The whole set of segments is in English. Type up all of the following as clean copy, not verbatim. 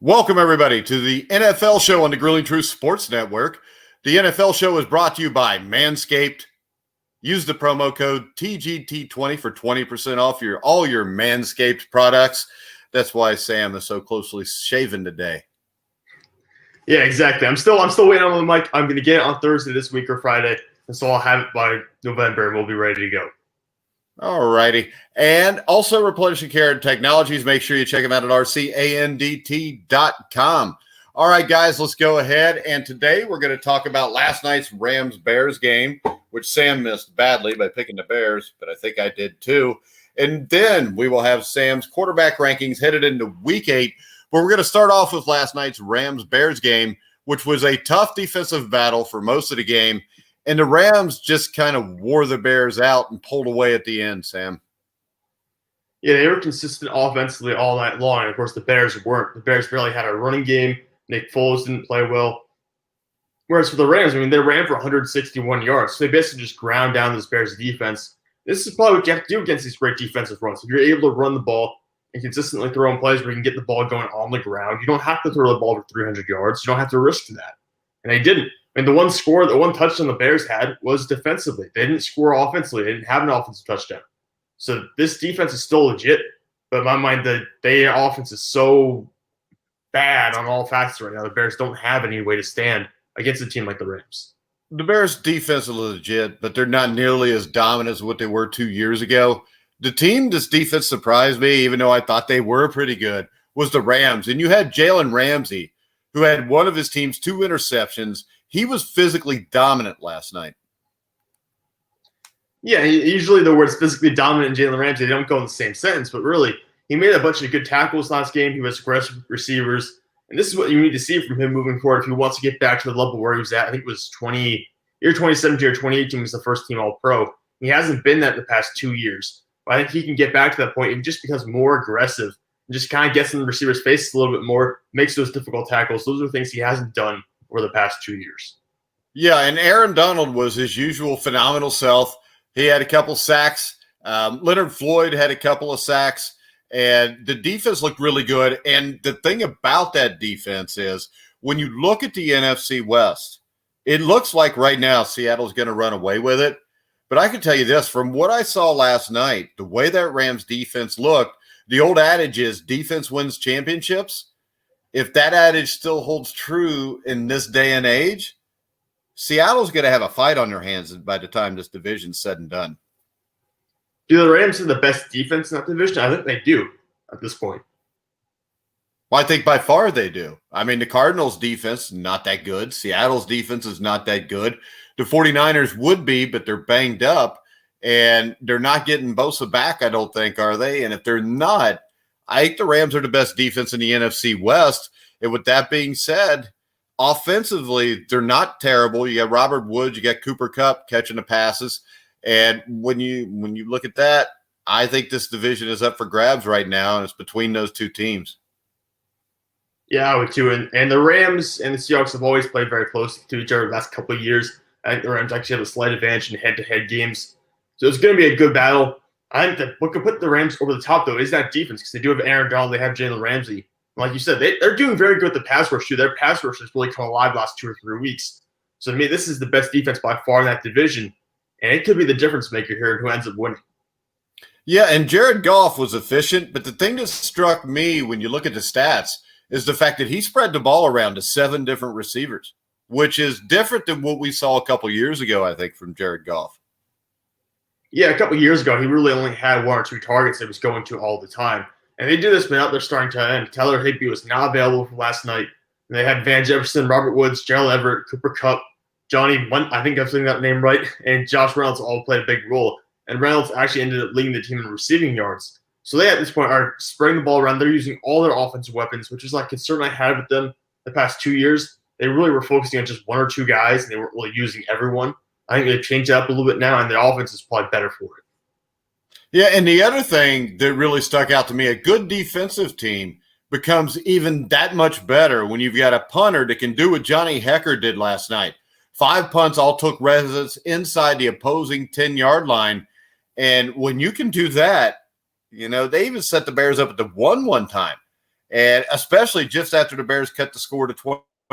Welcome, everybody, to the NFL show on the Grilling Truth Sports Network. The NFL show is brought to you by Manscaped. Use the promo code TGT20 for 20% off all your Manscaped products. That's why Sam is so closely shaven today. Yeah, exactly. I'm still waiting on the mic. I'm going to get it on Thursday this week or Friday, and so I'll have it by November, and we'll be ready to go. All righty. And also replenishing care and technologies. Make sure you check them out at rcandt.com. All right, guys, let's go ahead. And today we're going to talk about last night's Rams-Bears game, which Sam missed badly by picking the Bears, but I think I did too. And then we will have Sam's quarterback rankings headed into Week 8. But we're going to start off with last night's Rams-Bears game, which was a tough defensive battle for most of the game. And the Rams just kind of wore the Bears out and pulled away at the end, Sam. Yeah, they were consistent offensively all night long. And, of course, the Bears weren't. The Bears barely had a running game. Nick Foles didn't play well. Whereas for the Rams, they ran for 161 yards. So they basically just ground down this Bears defense. This is probably what you have to do against these great defensive runs. If you're able to run the ball and consistently throw in plays where you can get the ball going on the ground, you don't have to throw the ball for 300 yards. You don't have to risk that. And they didn't. The one touchdown the Bears had was defensively. They didn't score offensively. They didn't have an offensive touchdown. So this defense is still legit. But in my mind, their offense is so bad on all facets right now. The Bears don't have any way to stand against a team like the Rams. The Bears' defense is legit, but they're not nearly as dominant as what they were 2 years ago. The team this defense surprised me, even though I thought they were pretty good, was the Rams. And you had Jalen Ramsey, who had one of his team's 2 interceptions. He was physically dominant last night. Yeah, usually the words physically dominant and Jalen Ramsey, they don't go in the same sentence, but really, he made a bunch of good tackles last game. He was aggressive receivers, and this is what you need to see from him moving forward if he wants to get back to the level where he was at. I think it was 2017 or 2018 was the first team All-Pro. He hasn't been that the past 2 years, but I think he can get back to that point and just becomes more aggressive and just kind of gets in the receiver's face a little bit more, makes those difficult tackles. Those are things he hasn't done over the past 2 years. Yeah, and Aaron Donald was his usual phenomenal self. He had a couple sacks. Leonard Floyd had a couple of sacks, and the defense looked really good. And the thing about that defense is when you look at the NFC West, it looks like right now Seattle's going to run away with it. But I can tell you this, from what I saw last night, the way that Rams defense looked, the old adage is defense wins championships. If that adage still holds true in this day and age, Seattle's going to have a fight on their hands by the time this division's said and done. Do the Rams have the best defense in that division? I think they do at this point. Well, I think by far they do. The Cardinals' defense is not that good. Seattle's defense is not that good. The 49ers would be, but they're banged up, and they're not getting Bosa back, I don't think, are they? And if they're not, I think the Rams are the best defense in the NFC West. And with that being said, offensively, they're not terrible. You got Robert Woods, you got Cooper Kupp catching the passes. And when you look at that, I think this division is up for grabs right now, and it's between those two teams. Yeah, I would too. And the Rams and the Seahawks have always played very close to each other the last couple of years. I think the Rams actually have a slight advantage in head-to-head games. So it's going to be a good battle. I think that what could put the Rams over the top, though, is that defense, because they do have Aaron Donald, they have Jalen Ramsey. Like you said, they're doing very good with the pass rush, too. Their pass rush has really come alive last 2 or 3 weeks. So, to me, this is the best defense by far in that division, and it could be the difference maker here and who ends up winning. Yeah, and Jared Goff was efficient, but the thing that struck me when you look at the stats is the fact that he spread the ball around to 7 different receivers, which is different than what we saw a couple years ago, I think, from Jared Goff. Yeah, a couple years ago, he really only had 1 or 2 targets that he was going to all the time. And they do this without their starting tight end. Tyler Higbee was not available for last night. And they had Van Jefferson, Robert Woods, Gerald Everett, Cooper Kupp, Johnny Munt, I think I'm saying that name right, and Josh Reynolds all played a big role. And Reynolds actually ended up leading the team in receiving yards. So they, at this point, are spreading the ball around. They're using all their offensive weapons, which is like a concern I had with them the past 2 years. They really were focusing on just 1 or 2 guys, and they weren't really using everyone. I think they've changed it up a little bit now, and their offense is probably better for it. Yeah, and the other thing that really stuck out to me, a good defensive team becomes even that much better when you've got a punter that can do what Johnny Hecker did last night. 5 punts all took residence inside the opposing 10-yard line. And when you can do that, they even set the Bears up at the 1 time. And especially just after the Bears cut the score to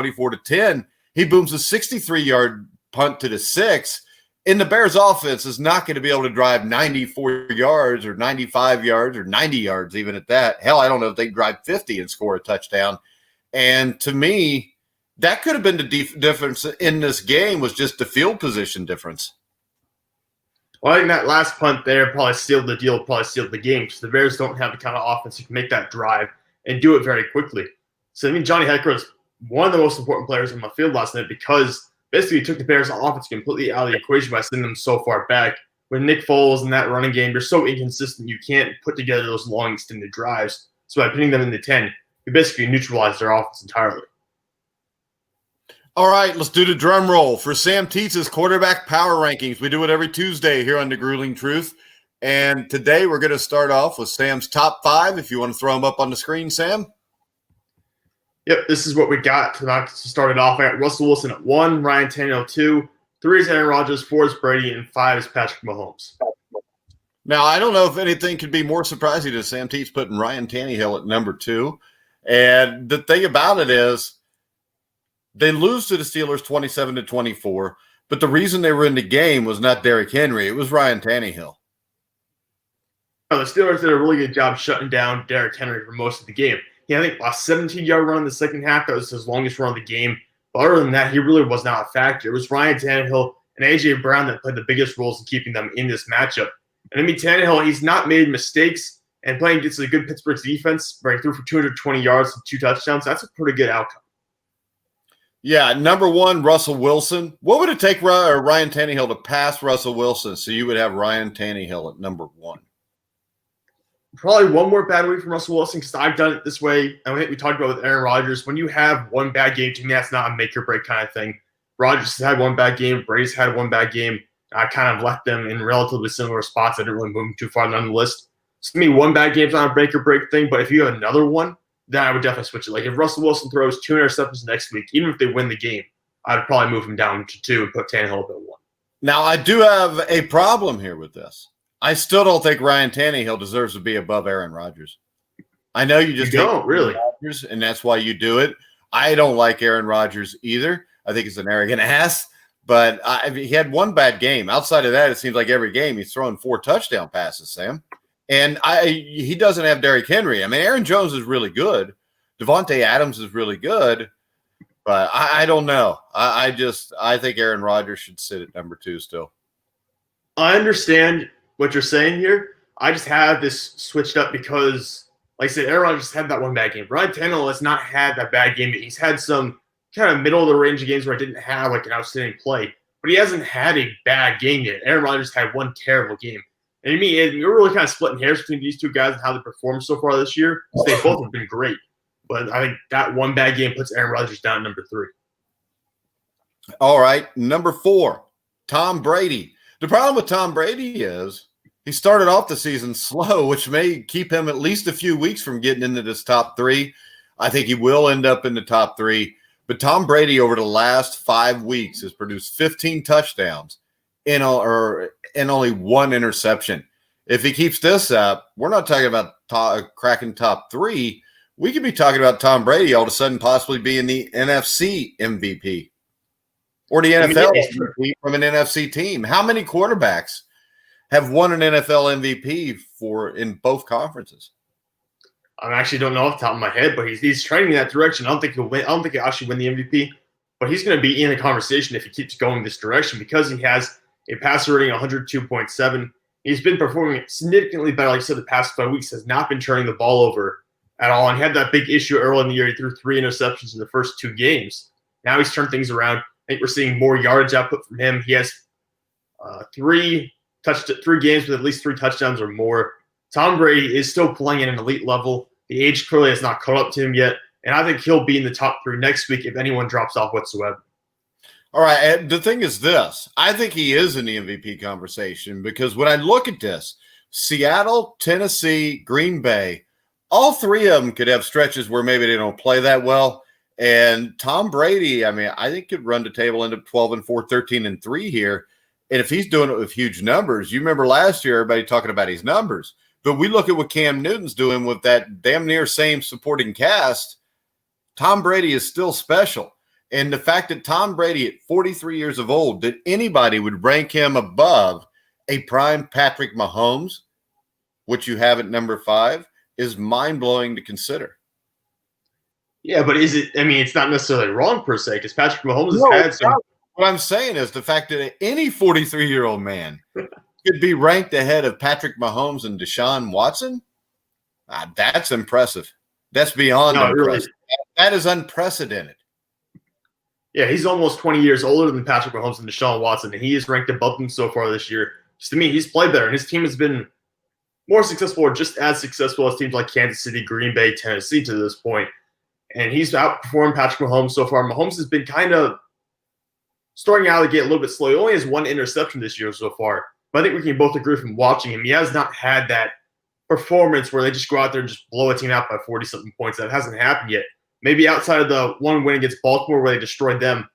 24-10, he booms a 63-yard punt to the 6. And the Bears offense is not going to be able to drive 94 yards or 95 yards or 90 yards even at that. Hell, I don't know if they can drive 50 and score a touchdown. And to me, that could have been the difference in this game, was just the field position difference. Well, I think that last punt there probably sealed the deal, probably sealed the game, because the Bears don't have the kind of offense who can make that drive and do it very quickly. So, I mean, Johnny Hekker is one of the most important players on the field last night, because basically he took the Bears' offense completely out of the equation by sending them so far back. With Nick Foles and that running game, they're so inconsistent, you can't put together those long, extended drives. So by putting them in the 10, you basically neutralize their offense entirely. All right, let's do the drum roll for Sam Teets' quarterback power rankings. We do it every Tuesday here on The Grueling Truth. And today we're going to start off with Sam's top 5. If you want to throw them up on the screen, Sam. Yep, this is what we got to start it off. I got Russell Wilson at 1, Ryan Tannehill 2, 3 is Aaron Rodgers, 4 is Brady, and 5 is Patrick Mahomes. Now, I don't know if anything could be more surprising than Sam Teets putting Ryan Tannehill at number 2. And the thing about it is, they lose to the Steelers 27-24, but the reason they were in the game was not Derrick Henry. It was Ryan Tannehill. The Steelers did a really good job shutting down Derrick Henry for most of the game. He, I think, lost a 17-yard run in the second half. That was his longest run of the game. But other than that, he really was not a factor. It was Ryan Tannehill and A.J. Brown that played the biggest roles in keeping them in this matchup. And I mean, Tannehill, he's not made mistakes, and playing against a good Pittsburgh defense, breaking through for 220 yards and 2 touchdowns, that's a pretty good outcome. Yeah, number 1, Russell Wilson. What would it take Ryan Tannehill to pass Russell Wilson so you would have Ryan Tannehill at number 1? Probably one more bad week from Russell Wilson, because I've done it this way. I think we talked about with Aaron Rodgers. When you have one bad game, to me, that's not a make-or-break kind of thing. Rodgers has had one bad game. Brady's had one bad game. I kind of left them in relatively similar spots. I didn't really move them too far down the list. So to me, one bad game's not a make-or-break thing, but if you have another one, then I would definitely switch it. Like if Russell Wilson throws 2 interceptions next week, even if they win the game, I'd probably move him down to 2 and put Tannehill at 1. Now, I do have a problem here with this. I still don't think Ryan Tannehill deserves to be above Aaron Rodgers. I know you just don't really, Rodgers, and that's why you do it. I don't like Aaron Rodgers either. I think he's an arrogant ass. But he had one bad game. Outside of that, it seems like every game he's throwing 4 touchdown passes, Sam. And he doesn't have Derrick Henry. I mean, Aaron Jones is really good. Devontae Adams is really good. But I don't know. I think Aaron Rodgers should sit at number 2 still. I understand what you're saying here. I just have this switched up because, like I said, Aaron Rodgers had that one bad game. Ryan Tannehill has not had that bad game. He's had some kind of middle of the range of games where I didn't have like an outstanding play, but he hasn't had a bad game yet. Aaron Rodgers had one terrible game. And I mean, you're really kind of splitting hairs between these two guys and how they performed so far this year. So they both have been great. But I think that one bad game puts Aaron Rodgers down at number 3. All right. Number 4, Tom Brady. The problem with Tom Brady is he started off the season slow, which may keep him at least a few weeks from getting into this top 3. I think he will end up in the top 3. But Tom Brady over the last 5 weeks has produced 15 touchdowns and only 1 interception. If he keeps this up, we're not talking about cracking top 3. We could be talking about Tom Brady all of a sudden possibly being the NFC MVP or the NFL MVP from an NFC team. How many quarterbacks have won an NFL MVP in both conferences? I actually don't know off the top of my head, but he's trending in that direction. I don't think he'll win. I don't think he'll actually win the MVP, but he's going to be in the conversation if he keeps going this direction because he has a passer rating 102.7. He's been performing significantly better. Like I said, the past 5 weeks has not been turning the ball over at all, and he had that big issue early in the year. He threw 3 interceptions in the first 2 games. Now he's turned things around. I think we're seeing more yardage output from him. He has 3 games with at least 3 touchdowns or more. Tom Brady is still playing at an elite level. The age clearly has not caught up to him yet, and I think he'll be in the top 3 next week if anyone drops off whatsoever. All right, and the thing is this. I think he is in the MVP conversation because when I look at this, Seattle, Tennessee, Green Bay, all 3 of them could have stretches where maybe they don't play that well. And Tom Brady, I mean, I think could run the table into 12-4, 13-3 here. And if he's doing it with huge numbers, you remember last year everybody talking about his numbers. But we look at what Cam Newton's doing with that damn near same supporting cast. Tom Brady is still special. And the fact that Tom Brady at 43 years of old, that anybody would rank him above a prime Patrick Mahomes, which you have at number 5, is mind-blowing to consider. Yeah, but is it – I mean, it's not necessarily wrong per se because Patrick Mahomes has had some – What I'm saying is the fact that any 43-year-old man could be ranked ahead of Patrick Mahomes and Desean Watson, that's impressive. That's beyond impressive. Really. That is unprecedented. Yeah, he's almost 20 years older than Patrick Mahomes and Desean Watson, and he is ranked above them so far this year. Just to me, he's played better, and his team has been more successful or just as successful as teams like Kansas City, Green Bay, Tennessee to this point. And he's outperformed Patrick Mahomes so far. Mahomes has been kind of starting out of the gate a little bit slow. He only has 1 interception this year so far. But I think we can both agree from watching him, he has not had that performance where they just go out there and just blow a team out by 40-something points. That hasn't happened yet. Maybe outside of the one win against Baltimore where they destroyed them,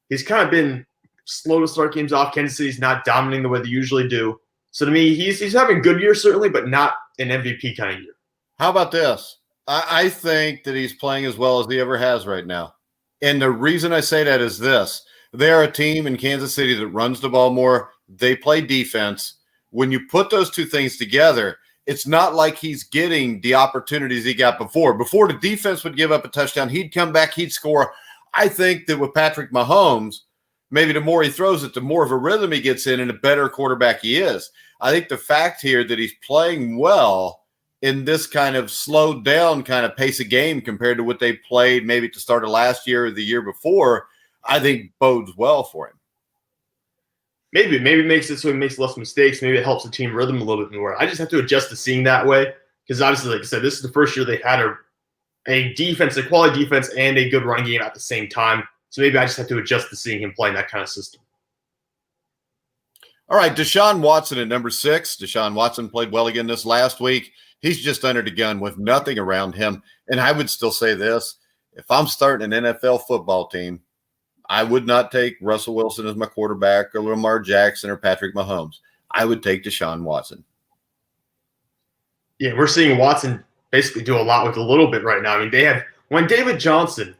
he's kind of been slow to start games off. Kansas City's not dominating the way they usually do. So to me, he's having a good year certainly, but not an MVP kind of year. How about this? I think that he's playing as well as he ever has right now. And the reason I say that is this. They're a team in Kansas City that runs the ball more. They play defense. When you put those two things together, it's not like he's getting the opportunities he got before. Before the defense would give up a touchdown, he'd come back, he'd score. I think that with Patrick Mahomes, maybe the more he throws it, the more of a rhythm he gets in and the better quarterback he is. I think the fact here that he's playing well in this kind of slowed down kind of pace of game compared to what they played maybe at the start of last year or the year before, I think bodes well for him. Maybe it makes it so he makes less mistakes. Maybe it helps the team rhythm a little bit more. I just have to adjust to seeing that way because obviously, like I said, this is the first year they had a defense, a quality defense, and a good running game at the same time. So maybe I just have to adjust to seeing him playing that kind of system. All right, Desean Watson at number 6. Desean Watson played well again this last week. He's just under the gun with nothing around him. And I would still say this. If I'm starting an NFL football team, I would not take Russell Wilson as my quarterback or Lamar Jackson or Patrick Mahomes. I would take Desean Watson. Yeah, we're seeing Watson basically do a lot with a little bit right now. I mean, they have when David Johnson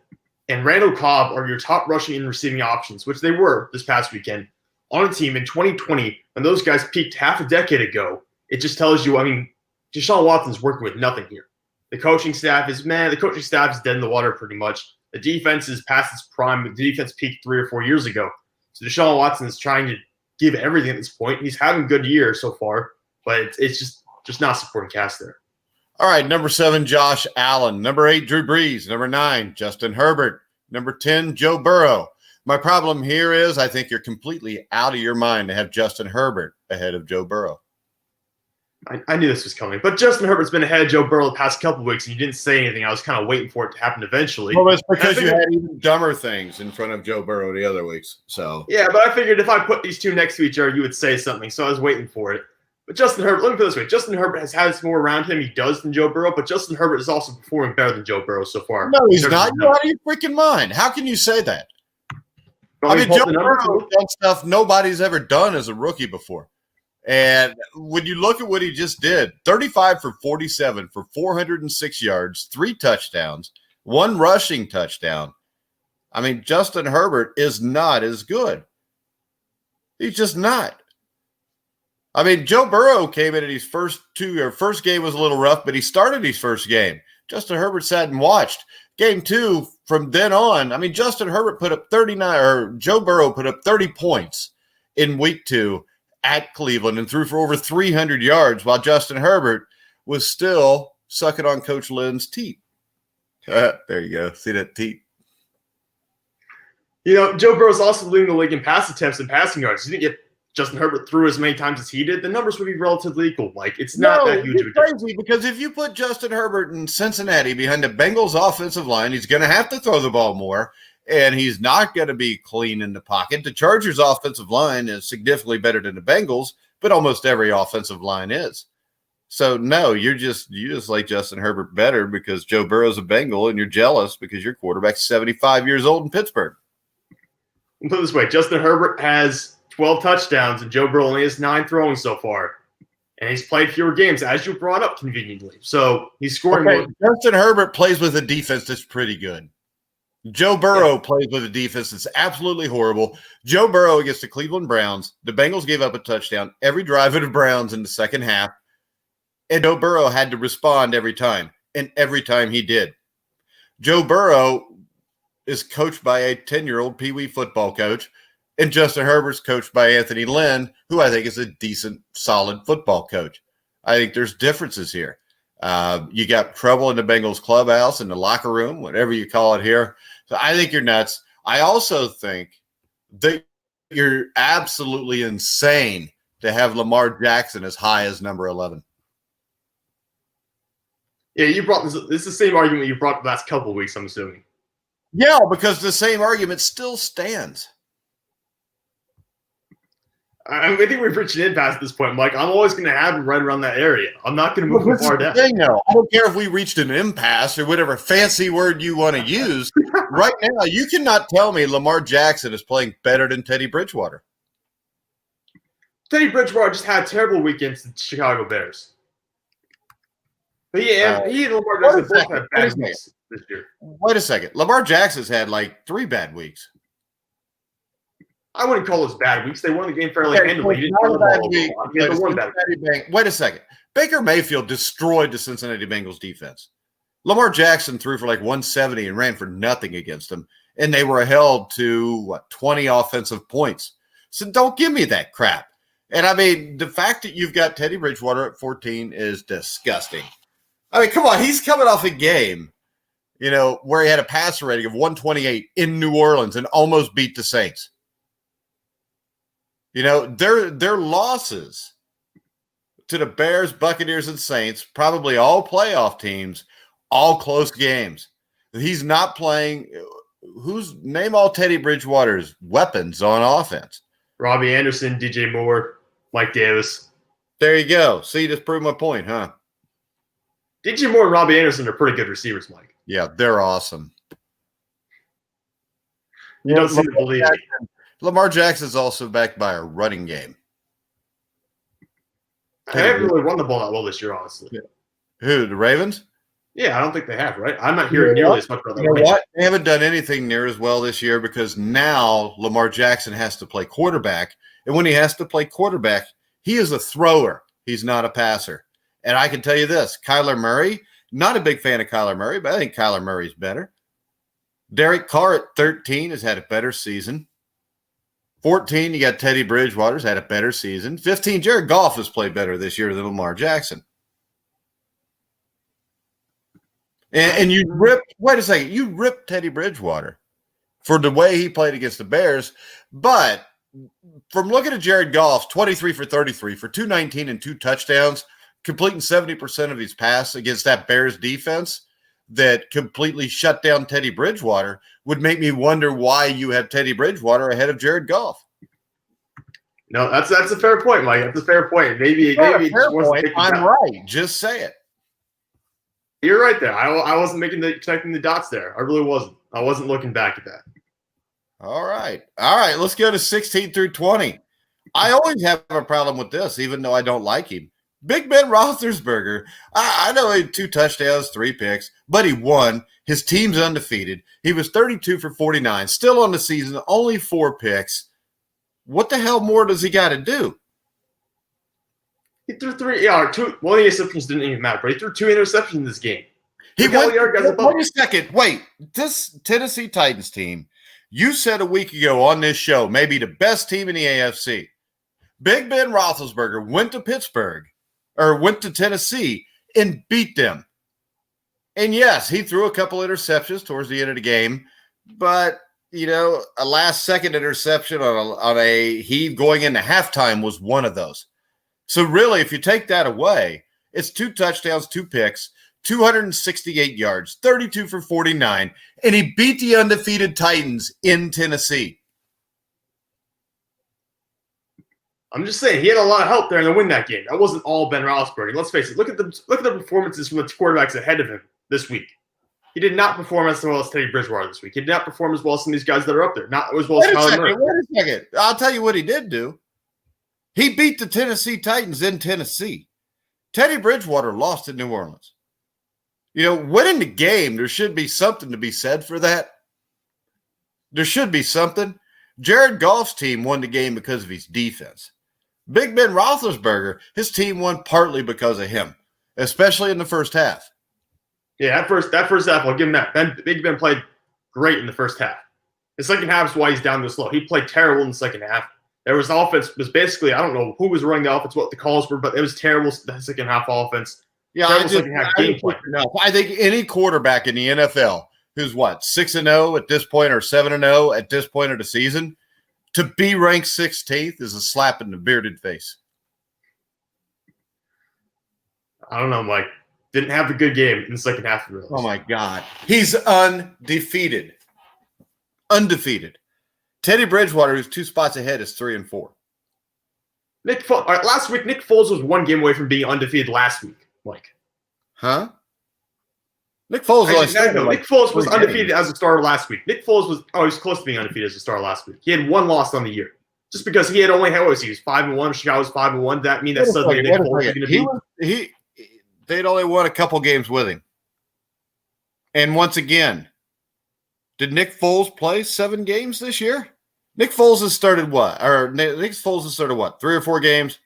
and Randall Cobb are your top rushing and receiving options, which they were this past weekend, on a team in 2020 when those guys peaked half a decade ago, it just tells you, I mean, Desean Watson's working with nothing here. The coaching staff is dead in the water pretty much. The defense is past its prime. The defense peaked 3 or 4 years ago. So Desean Watson is trying to give everything at this point. He's having a good year so far, but it's just not supporting cast there. All right, number 7, Josh Allen. Number 8, Drew Brees. Number 9, Justin Herbert. Number 10, Joe Burrow. My problem here is I think you're completely out of your mind to have Justin Herbert ahead of Joe Burrow. I knew this was coming, but Justin Herbert's been ahead of Joe Burrow the past couple of weeks, and you didn't say anything. I was kind of waiting for it to happen eventually. Well, it's because you had even dumber things in front of Joe Burrow the other weeks. So yeah, but I figured if I put these two next to each other, you would say something. So I was waiting for it. But Justin Herbert, let me put it this way: Justin Herbert has had more around him. He does than Joe Burrow, but Justin Herbert is also performing better than Joe Burrow so far. No, he's not. You're out of your freaking mind. How can you say that? I mean, Joe Burrow has done stuff nobody's ever done as a rookie before. And when you look at what he just did, 35 for 47 for 406 yards, 3 touchdowns, 1 rushing touchdown. I mean, Justin Herbert is not as good. He's just not. I mean, Joe Burrow came in at his first game was a little rough, but he started his first game. Justin Herbert sat and watched. Game 2, from then on, I mean, Justin Herbert put up 39, or Joe Burrow put up 30 points in week 2 at Cleveland and threw for over 300 yards while Justin Herbert was still sucking on Coach Lynn's teat. There you go. See that teat? You know, Joe Burrow's also leading the league in pass attempts and passing yards. You think if Justin Herbert threw as many times as he did, the numbers would be relatively equal. Like, it's not that huge of a difference. Crazy because if you put Justin Herbert in Cincinnati behind the Bengals offensive line, he's going to have to throw the ball more. And he's not going to be clean in the pocket. The Chargers' offensive line is significantly better than the Bengals, but almost every offensive line is. So, no, you just like Justin Herbert better because Joe Burrow's a Bengal, and you're jealous because your quarterback's 75 years old in Pittsburgh. Put it this way, Justin Herbert has 12 touchdowns, and Joe Burrow only has 9 throwing so far. And he's played fewer games, as you brought up conveniently. So he's scoring more. Justin Herbert plays with a defense that's pretty good. Joe Burrow plays with a defense that's absolutely horrible. Joe Burrow against the Cleveland Browns. The Bengals gave up a touchdown every drive of the Browns in the second half. And Joe Burrow had to respond every time. And every time he did. Joe Burrow is coached by a 10-year-old Pee Wee football coach. And Justin Herbert's coached by Anthony Lynn, who I think is a decent, solid football coach. I think there's differences here. You got trouble in the Bengals clubhouse, in the locker room, whatever you call it here. So I think you're nuts. I also think that you're absolutely insane to have Lamar Jackson as high as number 11. Yeah, you brought this. This is the same argument you brought the last couple of weeks, I'm assuming. Yeah, because the same argument still stands. I think we've reached an impasse at this point, Mike. I'm always going to have him right around that area. I'm not going to move him far down. I don't care if we reached an impasse or whatever fancy word you want to use. Right now, you cannot tell me Lamar Jackson is playing better than Teddy Bridgewater. Teddy Bridgewater just had a terrible week against the Chicago Bears. But he and Lamar Jackson both had bad weeks this year. Wait a second. Lamar Jackson's had like 3 bad weeks. I wouldn't call those bad weeks. They won the game fairly handily. He didn't throw the ball. Wait a second. Baker Mayfield destroyed the Cincinnati Bengals defense. Lamar Jackson threw for like 170 and ran for nothing against them. And they were held to, 20 offensive points. So don't give me that crap. And, I mean, the fact that you've got Teddy Bridgewater at 14 is disgusting. I mean, come on. He's coming off a game, where he had a passer rating of 128 in New Orleans and almost beat the Saints. Their losses to the Bears, Buccaneers, and Saints, probably all playoff teams, all close games. He's not playing. Name all Teddy Bridgewater's weapons on offense? Robbie Anderson, DJ Moore, Mike Davis. There you go. See, just proved my point, huh? DJ Moore and Robbie Anderson are pretty good receivers, Mike. Yeah, they're awesome. You don't seem to believe me. Lamar Jackson's also backed by a running game. They haven't really run the ball that well this year, honestly. Yeah. Who, the Ravens? Yeah, I don't think they have, right? I'm not hearing nearly as much about that. What? They haven't done anything near as well this year because now Lamar Jackson has to play quarterback. And when he has to play quarterback, he is a thrower. He's not a passer. And I can tell you this, Kyler Murray, not a big fan of Kyler Murray, but I think Kyler Murray's better. Derek Carr at 13 has had a better season. 14, you got Teddy Bridgewater's had a better season. 15, Jared Goff has played better this year than Lamar Jackson. And you ripped Teddy Bridgewater for the way he played against the Bears. But from looking at Jared Goff, 23 for 33 for 219 and 2 touchdowns, completing 70% of his pass against that Bears defense that completely shut down Teddy Bridgewater, would make me wonder why you have Teddy Bridgewater ahead of Jared Goff. No, that's a fair point, Mike. That's a fair point. Maybe I'm right. Just say it. You're right there. I wasn't connecting the dots there. I really wasn't. I wasn't looking back at that. All right. Let's go to 16 through 20. I always have a problem with this, even though I don't like him. Big Ben Roethlisberger, I know he had 2 touchdowns, 3 picks, but he won. His team's undefeated. He was 32 for 49, still on the season, only 4 picks. What the hell more does he got to do? He threw 3. Yeah, 2. One of the interceptions didn't even matter, but he threw 2 interceptions in this game. Wait a second. Wait, this Tennessee Titans team, you said a week ago on this show, maybe the best team in the AFC. Big Ben Roethlisberger went to Tennessee and beat them. And yes, he threw a couple interceptions towards the end of the game, but a last-second interception on a heave going into halftime was one of those. So really, if you take that away, it's 2 touchdowns, 2 picks, 268 yards, 32 for 49, and he beat the undefeated Titans in Tennessee. I'm just saying he had a lot of help there to win that game. That wasn't all Ben Roethlisberger. Let's face it. Look at the performances from the quarterbacks ahead of him this week. He did not perform as well as Teddy Bridgewater this week. He did not perform as well as some of these guys that are up there. Not as well as Kyler Murray. Wait a second. I'll tell you what he did do. He beat the Tennessee Titans in Tennessee. Teddy Bridgewater lost in New Orleans. Winning the game, there should be something to be said for that. There should be something. Jared Goff's team won the game because of his defense. Big Ben Roethlisberger, his team won partly because of him, especially in the first half. Yeah, that first half, I'll give him that. Big Ben played great in the first half. The second half is why he's down this low. He played terrible in the second half. The offense was basically, I don't know who was running the offense, what the calls were, but it was terrible, the second half offense. Yeah, I think any quarterback in the NFL who's 6-0 at this point or 7-0 at this point of the season, to be ranked 16th is a slap in the bearded face. I don't know, Mike. Didn't have a good game in the second half. Oh, my God. He's undefeated. Undefeated. Teddy Bridgewater, who's 2 spots ahead, is 3-4. Last week, Nick Foles was 1 game away from being undefeated last week, Mike. Huh? Nick Foles Nick Foles was undefeated as a starter last week. Nick Foles was he was close to being undefeated as a starter last week. He had 1 loss on the year. Just because he had only he was 5-1, Chicago was 5-1, did that mean that suddenly Nick Foles was going to be they'd only won a couple games with him. And once again, did Nick Foles play 7 games this year? Nick Foles has started what? 3 or 4 games?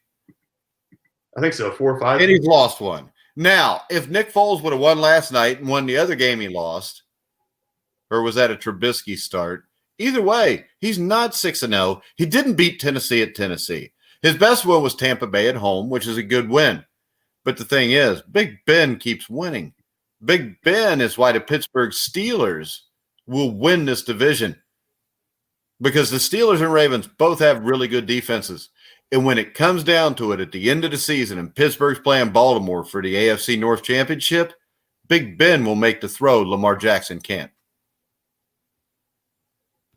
I think so, 4 or 5. And he's lost 1. Now, if Nick Foles would have won last night and won the other game he lost, or was that a Trubisky start? Either way, he's not 6-0. He didn't beat Tennessee at Tennessee. His best win was Tampa Bay at home, which is a good win. But the thing is, Big Ben keeps winning. Big Ben is why the Pittsburgh Steelers will win this division. Because the Steelers and Ravens both have really good defenses. And when it comes down to it at the end of the season and Pittsburgh's playing Baltimore for the AFC North Championship, Big Ben will make the throw Lamar Jackson can't.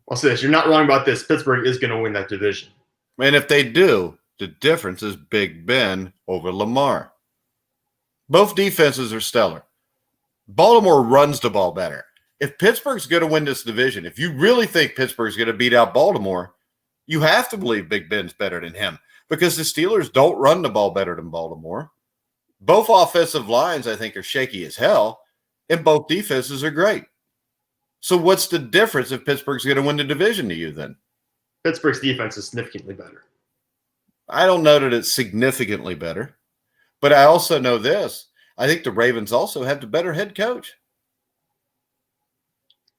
I'll say this. You're not wrong about this. Pittsburgh is going to win that division. And if they do, the difference is Big Ben over Lamar. Both defenses are stellar. Baltimore runs the ball better. If Pittsburgh's going to win this division, if you really think Pittsburgh's going to beat out Baltimore, you have to believe Big Ben's better than him because the Steelers don't run the ball better than Baltimore. Both offensive lines, I think, are shaky as hell, and both defenses are great. So what's the difference if Pittsburgh's going to win the division to you then? Pittsburgh's defense is significantly better. I don't know that it's significantly better, but I also know this. I think the Ravens also have the better head coach.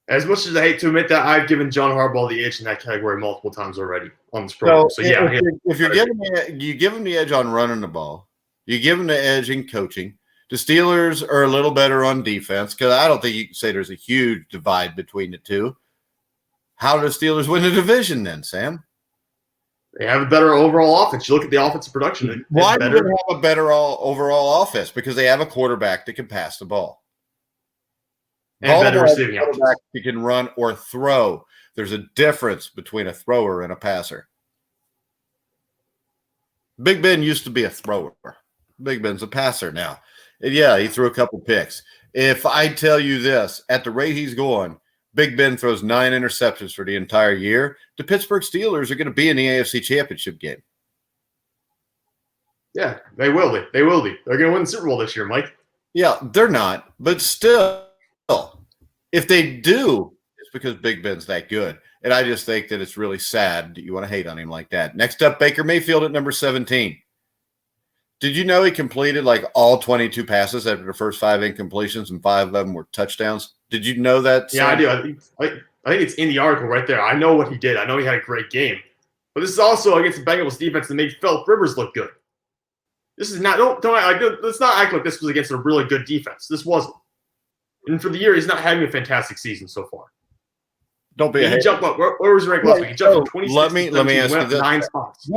As much as I hate to admit that, I've given John Harbaugh the edge in that category multiple times already on this program. So yeah, if you're you give him the edge on running the ball, you give him the edge in coaching. The Steelers are a little better on defense because I don't think you can say there's a huge divide between the two. How do the Steelers win the division then, Sam? They have a better overall offense. You look at the offensive production. Why do they have a better overall offense? Because they have a quarterback that can pass the ball. And better receiving quarterback that can run or throw. There's a difference between a thrower and a passer. Big Ben used to be a thrower. Big Ben's a passer now. And yeah, he threw a couple picks. If I tell you this, at the rate he's going, Big Ben throws 9 interceptions for the entire year, the Pittsburgh Steelers are going to be in the AFC Championship game. Yeah, they will be. They will be. They're going to win the Super Bowl this year, Mike. Yeah, they're not, but still, if they do, it's because Big Ben's that good. And I just think that it's really sad that you want to hate on him like that. Next up, Baker Mayfield at number 17. Did you know he completed like all 22 passes after the first 5 incompletions and 5 of them were touchdowns? Did you know that? Yeah, I do. I think it's in the article right there. I know what he did. I know he had a great game. But this is also against the Bengals defense that made Philip Rivers look good. This is not let's not act like this was against a really good defense. This wasn't. And for the year, he's not having a fantastic season so far. Don't be a hater. Jump up. Where was he ranked last week? He jumped from 26 let me ask you this. 9 spots.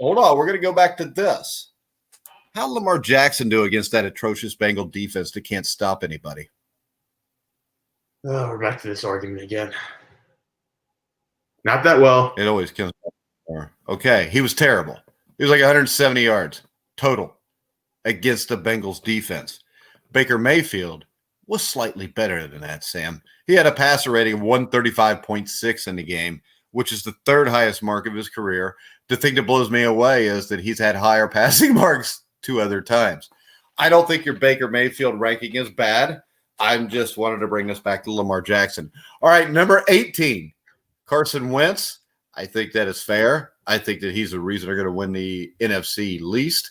Hold on. We're going to go back to this. How did Lamar Jackson do against that atrocious Bengal defense that can't stop anybody? Oh, we're back to this argument again. Not that well. It always comes back. Okay, he was terrible. He was like 170 yards total against the Bengals defense. Baker Mayfield was slightly better than that, Sam. He had a passer rating of 135.6 in the game which is the third highest mark of his career. The thing that blows me away is that he's had higher passing marks 2 other times. I don't think your Baker Mayfield ranking is bad. I'm just wanted to bring us back to Lamar Jackson. All right, number 18, Carson Wentz. I think that is fair. I think that he's the reason they're going to win the NFC least.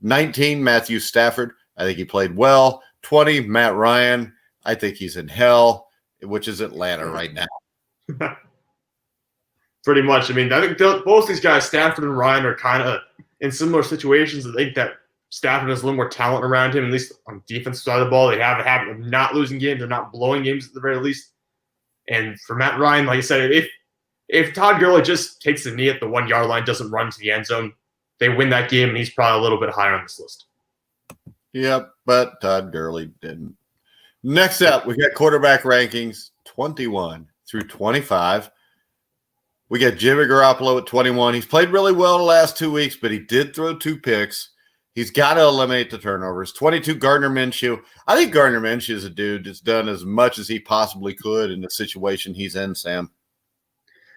19, Matthew Stafford. I think he played well. 20, Matt Ryan. I think he's in hell, which is Atlanta right now. Pretty much. I mean, I think both these guys, Stafford and Ryan, are kind of in similar situations. I think that Stafford has a little more talent around him, at least on the defensive side of the ball. They have a habit of not losing games. They're not blowing games at the very least. And for Matt Ryan, like I said, if Todd Gurley just takes the knee at the 1-yard line, doesn't run to the end zone, they win that game, and he's probably a little bit higher on this list. Yep, but Todd Gurley didn't. Next up, we got quarterback rankings 21 through 25. We got Jimmy Garoppolo at 21. He's played really well the last 2 weeks, but he did throw 2 picks. He's got to eliminate the turnovers. 22, Gardner Minshew. I think Gardner Minshew is a dude that's done as much as he possibly could in the situation he's in, Sam.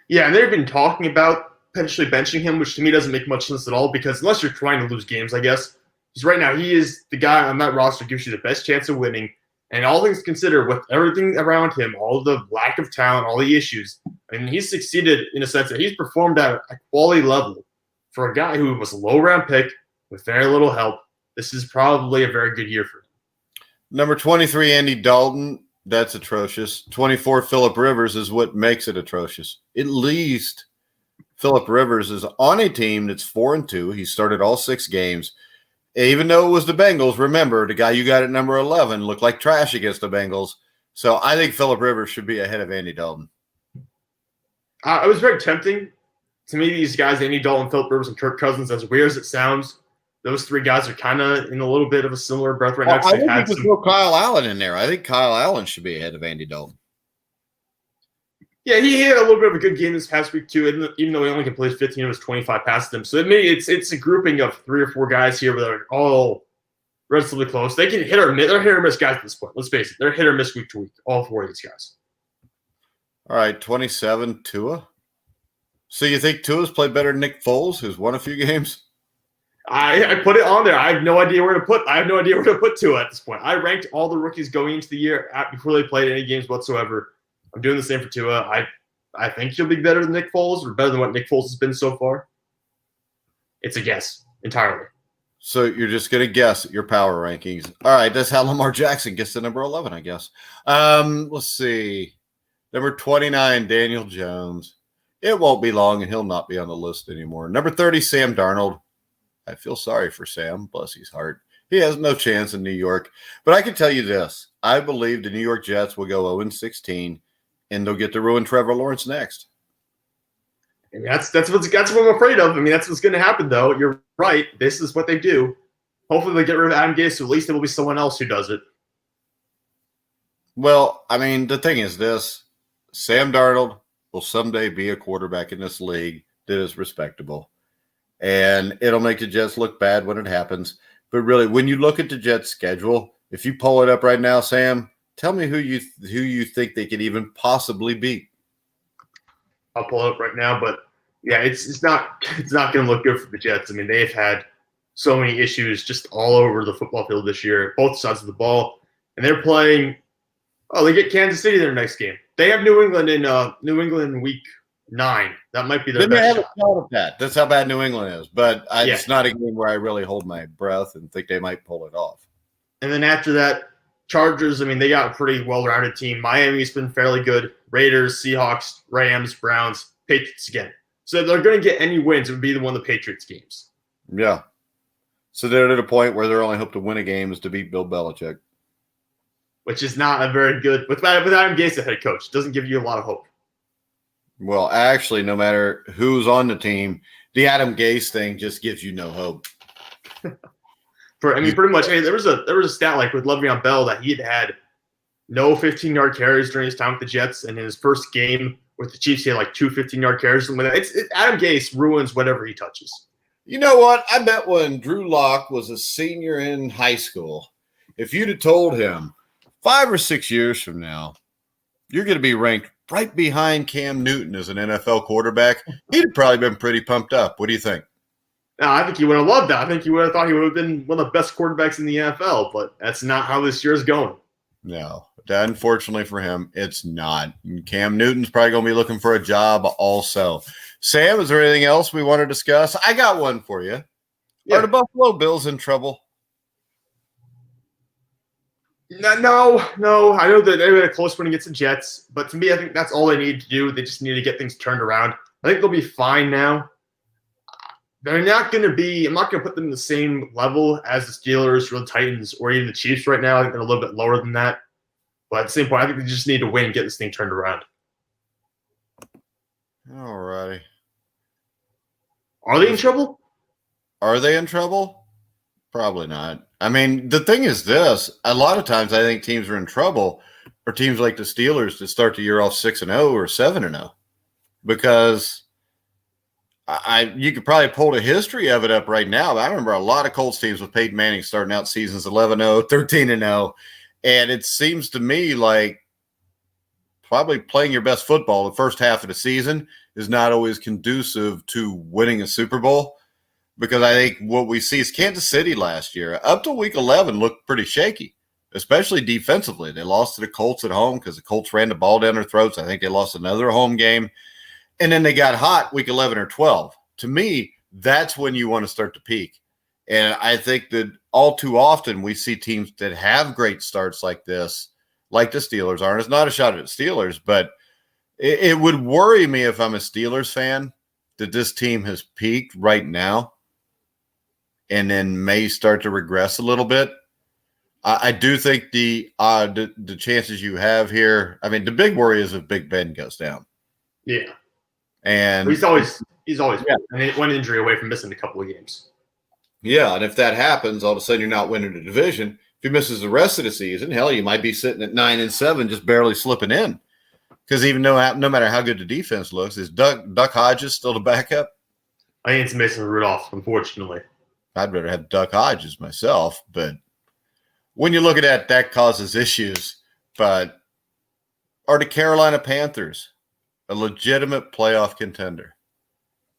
Yeah, and they've been talking about potentially benching him, which to me doesn't make much sense at all because unless you're trying to lose games, I guess. Because right now he is the guy on that roster who gives you the best chance of winning. And all things considered, with everything around him, all the lack of talent, all the issues, I mean, he's succeeded in a sense that he's performed at a quality level for a guy who was a low-round pick with very little help. This is probably a very good year for him. Number 23, Andy Dalton. That's atrocious. 24, Phillip Rivers is what makes it atrocious. At least Phillip Rivers is on a team that's 4-2. He started all 6 games. Even though it was the Bengals, remember, the guy you got at number 11 looked like trash against the Bengals. So I think Phillip Rivers should be ahead of Andy Dalton. It was very tempting. To me, these guys, Andy Dalton, Phillip Rivers, and Kirk Cousins, as weird as it sounds, those 3 guys are kind of in a little bit of a similar breath right now. I think you could throw Kyle Allen in there. I think Kyle Allen should be ahead of Andy Dalton. Yeah, he had a little bit of a good game this past week too, even though he only completed 15 of his 25 passes them. So it's a grouping of 3 or 4 guys here that are all relatively close. They can hit or miss. They're hit or miss guys at this point. Let's face it. They're hit or miss week to week, all 4 of these guys. All right, 27, Tua. So you think Tua's played better than Nick Foles, who's won a few games? I put it on there. I have no idea where to put Tua at this point. I ranked all the rookies going into the year before they played any games whatsoever. I'm doing the same for Tua. I think he'll be better than Nick Foles or better than what Nick Foles has been so far. It's a guess entirely. So you're just going to guess your power rankings. All right, that's how Lamar Jackson gets to number 11, I guess. Let's see. Number 29, Daniel Jones. It won't be long, and he'll not be on the list anymore. Number 30, Sam Darnold. I feel sorry for Sam. Bless his heart. He has no chance in New York. But I can tell you this. I believe the New York Jets will go 0-16. And they'll get to ruin Trevor Lawrence next. And that's what I'm afraid of. I mean, that's what's going to happen, though. You're right. This is what they do. Hopefully they get rid of Adam Gase, so at least it will be someone else who does it. Well, I mean, the thing is this. Sam Darnold will someday be a quarterback in this league that is respectable. And it'll make the Jets look bad when it happens. But really, when you look at the Jets' schedule, if you pull it up right now, Sam, tell me who you think they could even possibly beat. I'll pull it up right now, but yeah, it's not going to look good for the Jets. I mean, they've had so many issues just all over the football field this year, both sides of the ball, and they're playing. Oh, they get Kansas City their next game. They have New England in week 9. That might be their best shot. Of that. That's how bad New England is. But it's not a game where I really hold my breath and think they might pull it off. And then after that, Chargers, I mean, they got a pretty well-rounded team. Miami's been fairly good. Raiders, Seahawks, Rams, Browns, Patriots again. So if they're going to get any wins, it would be one of the Patriots games. Yeah. So they're at a point where their only hope to win a game is to beat Bill Belichick. Which is not a very good – without Adam Gase as head coach. It doesn't give you a lot of hope. Well, actually, no matter who's on the team, the Adam Gase thing just gives you no hope. Pretty much. Hey, there was a stat like with Le'Veon Bell that he had no 15-yard carries during his time with the Jets, and in his first game with the Chiefs, he had like 2 15-yard carries. Adam Gase ruins whatever he touches. You know what? I bet when Drew Lock was a senior in high school, if you'd have told him 5 or 6 years from now, you're going to be ranked right behind Cam Newton as an NFL quarterback, he'd have probably been pretty pumped up. What do you think? No, I think he would have loved that. I think he would have thought he would have been one of the best quarterbacks in the NFL, but that's not how this year is going. No, unfortunately for him, it's not. Cam Newton's probably going to be looking for a job also. Sam, is there anything else we want to discuss? I got one for you. Yeah. Are the Buffalo Bills in trouble? No. I know that they had a close one against the Jets, but to me, I think that's all they need to do. They just need to get things turned around. I think they'll be fine now. They're not going to be – I'm not going to put them in the same level as the Steelers or the Titans or even the Chiefs right now. I think they're a little bit lower than that. But at the same point, I think they just need to win and get this thing turned around. All righty. Are they in trouble? Are they in trouble? Probably not. I mean, the thing is this. A lot of times I think teams are in trouble or teams like the Steelers that start the year off 6-0 or 7-0 because – you could probably pull the history of it up right now. But I remember a lot of Colts teams with Peyton Manning starting out seasons 11-0, 13-0. And it seems to me like probably playing your best football the first half of the season is not always conducive to winning a Super Bowl. Because I think what we see is Kansas City last year, up to week 11, looked pretty shaky, especially defensively. They lost to the Colts at home because the Colts ran the ball down their throats. I think they lost another home game. And then they got hot week 11 or 12. To me, that's when you want to start to peak. And I think that all too often we see teams that have great starts like this, like the Steelers are. And it's not a shot at the Steelers, but it would worry me if I'm a Steelers fan that this team has peaked right now and then may start to regress a little bit. I do think the chances you have here, I mean, the big worry is if Big Ben goes down. Yeah. And he's always one injury away from missing a couple of games. Yeah, and if that happens, all of a sudden you're not winning the division. If he misses the rest of the season, hell, you might be sitting at 9-7, just barely slipping in. Because even though no matter how good the defense looks, is Duck Hodges still the backup? I think it's Mason Rudolph, unfortunately. I'd rather have Duck Hodges myself, but when you look at that causes issues. But are the Carolina Panthers a legitimate playoff contender?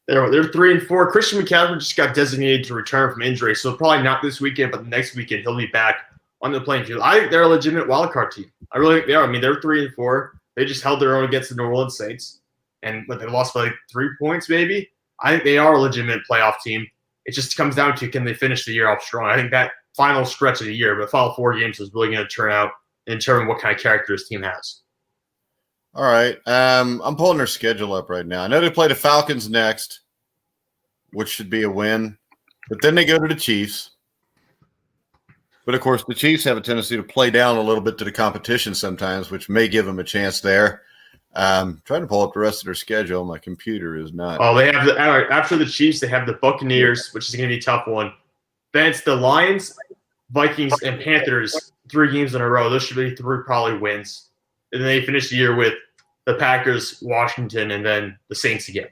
They're 3-4. Christian McCaffrey just got designated to return from injury, so probably not this weekend, but the next weekend he'll be back on the playing field. I think they're a legitimate wildcard team. I really think they are. I mean, they're 3-4. They just held their own against the New Orleans Saints, and they lost by like 3 points maybe. I think they are a legitimate playoff team. It just comes down to can they finish the year off strong. I think that final stretch of the year, the final 4 games is really going to turn out and determine what kind of character this team has. All right. I'm pulling their schedule up right now. I know they play the Falcons next, which should be a win. But then they go to the Chiefs. But, of course, the Chiefs have a tendency to play down a little bit to the competition sometimes, which may give them a chance there. Trying to pull up the rest of their schedule. My computer is not. Oh, they have after the Chiefs, they have the Buccaneers, which is going to be a tough one. Then it's the Lions, Vikings, and Panthers, 3 games in a row. Those should be 3 probably wins. And then they finish the year with the Packers, Washington, and then the Saints again.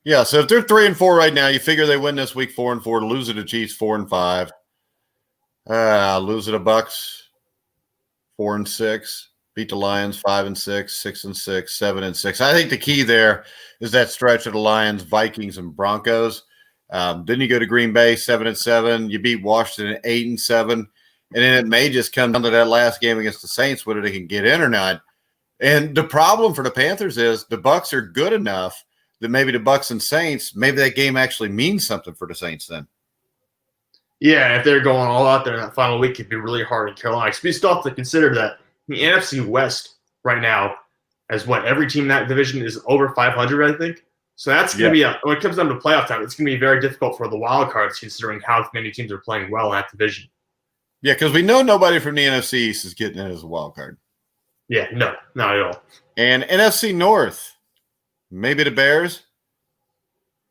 Yeah, so if they're 3-4 right now, you figure they win this week 4-4, lose to the Chiefs 4-5, lose to the Bucks 4-6, beat the Lions 5-6, 6-6, 7-6. I think the key there is that stretch of the Lions, Vikings, and Broncos. Then you go to Green Bay 7-7, you beat Washington 8-7, and then it may just come down to that last game against the Saints, whether they can get in or not. And the problem for the Panthers is the Bucks are good enough that maybe the Bucks and Saints, maybe that game actually means something for the Saints then. Yeah, if they're going all out there in that final week, it'd be really hard in Carolina. Because we still have to consider that the NFC West right now, as what every team in that division is over 500, I think. So that's going to be when it comes down to playoff time, it's going to be very difficult for the wild cards considering how many teams are playing well in that division. Yeah, because we know nobody from the NFC East is getting in as a wild card. Yeah, no, not at all. And NFC North, maybe the Bears.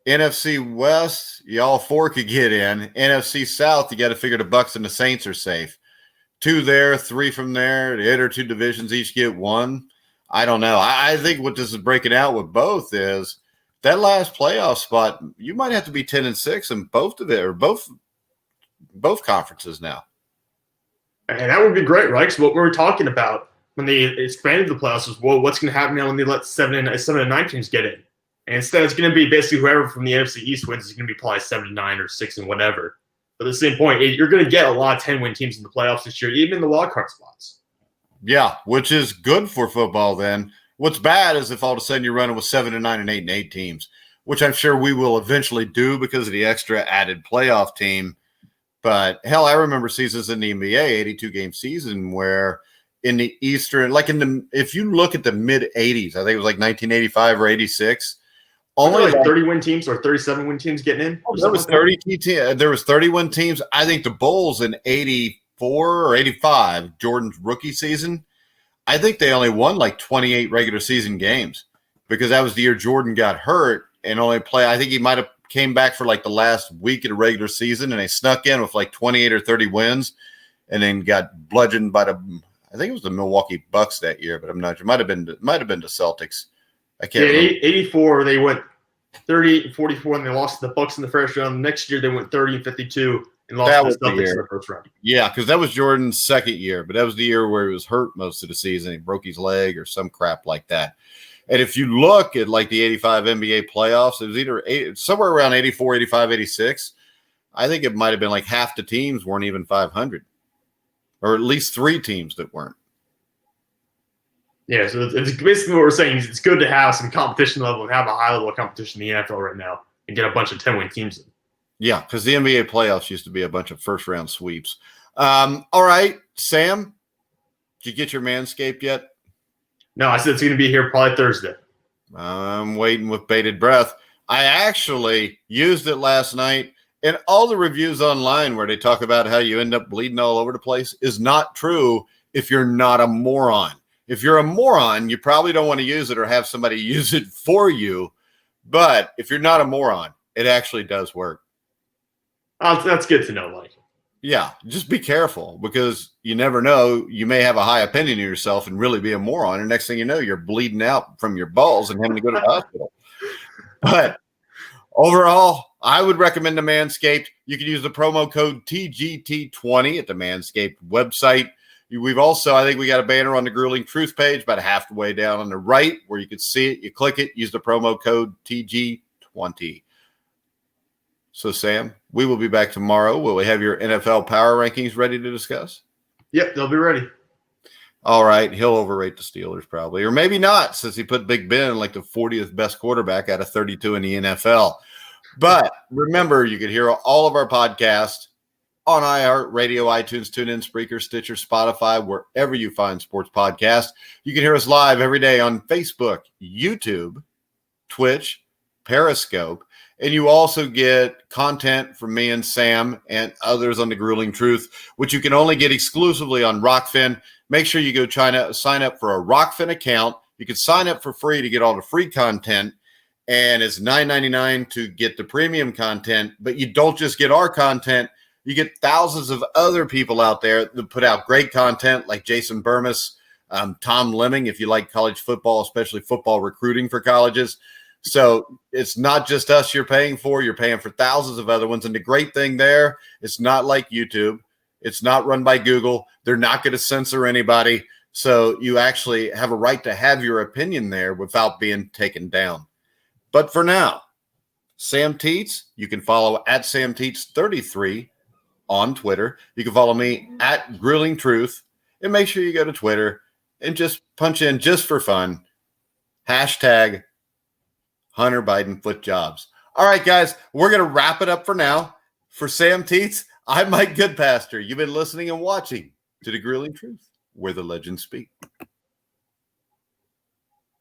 NFC West, y'all 4 could get in. NFC South, you got to figure the Bucks and the Saints are safe. 2 there, 3 from there. The other 2 divisions each get 1. I don't know. I think what this is breaking out with both is that last playoff spot, you might have to be 10-6 in both of it or both conferences now. And that would be great, right? So what we were talking about when they expanded the playoffs was, well, what's going to happen now when they let 7 and 9 teams get in? And instead, it's going to be basically whoever from the NFC East wins is going to be probably 7 and 9 or 6 and whatever. But at the same point, you're going to get a lot of 10-win teams in the playoffs this year, even in the wild card spots. Yeah, which is good for football then. What's bad is if all of a sudden you're running with 7 and 9 and 8 and 8 teams, which I'm sure we will eventually do because of the extra added playoff team. But hell, I remember seasons in the NBA, 82-game season, where in the Eastern, if you look at the mid 80s, I think it was like 1985 or 86. Only like 30-win teams or 37-win teams getting in. There was 30-win teams. I think the Bulls in 84 or 85, Jordan's rookie season, I think they only won like 28 regular season games because that was the year Jordan got hurt and only played. I think he might have came back for like the last week of the regular season, and they snuck in with like 28 or 30 wins, and then got bludgeoned by I think it was the Milwaukee Bucks that year, but I'm not sure. It might have been the Celtics. I can't remember. 84, they went 38-44, and they lost to the Bucks in the first round. Next year, they went 30-52 and lost to the Celtics in the first round. Yeah, because that was Jordan's second year, but that was the year where he was hurt most of the season. He broke his leg or some crap like that. And if you look at like the 85 NBA playoffs, it was either somewhere around 84, 85, 86. I think it might have been like half the teams weren't even 500, or at least 3 teams that weren't. Yeah, so it's basically what we're saying is it's good to have some competition level and have a high level of competition in the NFL right now and get a bunch of 10-win teams in. Yeah, because the NBA playoffs used to be a bunch of first-round sweeps. All right, Sam, did you get your Manscaped yet? No, I said it's going to be here probably Thursday. I'm waiting with bated breath. I actually used it last night, and all the reviews online where they talk about how you end up bleeding all over the place is not true if you're not a moron. If you're a moron, you probably don't want to use it or have somebody use it for you. But if you're not a moron, it actually does work. That's good to know, Mike. Yeah, just be careful because you never know. You may have a high opinion of yourself and really be a moron. And next thing you know, you're bleeding out from your balls and having to go to the hospital. But overall, I would recommend the Manscaped. You can use the promo code TGT20 at the Manscaped website. We've also, I think we got a banner on the Grueling Truth page about halfway down on the right where you can see it. You click it, use the promo code TG20. So, Sam, we will be back tomorrow. Will we have your NFL power rankings ready to discuss? Yep, they'll be ready. All right. He'll overrate the Steelers probably, or maybe not, since he put Big Ben like the 40th best quarterback out of 32 in the NFL. But remember, you can hear all of our podcasts on iHeartRadio, iTunes, TuneIn, Spreaker, Stitcher, Spotify, wherever you find sports podcasts. You can hear us live every day on Facebook, YouTube, Twitch, Periscope, and you also get content from me and Sam and others on the Grueling Truth, which you can only get exclusively on Rockfin. Make sure you go sign up for a Rockfin account. You can sign up for free to get all the free content, and it's $9.99 to get the premium content. But you don't just get our content. You get thousands of other people out there that put out great content like Jason Burmis, Tom Lemming, if you like college football, especially football recruiting for colleges. So it's not just us you're paying for thousands of other ones. And the great thing there, it's not like YouTube. It's not run by Google. They're not going to censor anybody. So you actually have a right to have your opinion there without being taken down. But for now, Sam Teets, you can follow at Sam Teets 33 on Twitter. You can follow me at Grueling Truth, and make sure you go to Twitter and just punch in, just for fun, hashtag Hunter Biden foot jobs. All right, guys, we're going to wrap it up for now. For Sam Teets, I'm Mike Goodpaster. You've been listening and watching to the Grueling Truth, where the legends speak.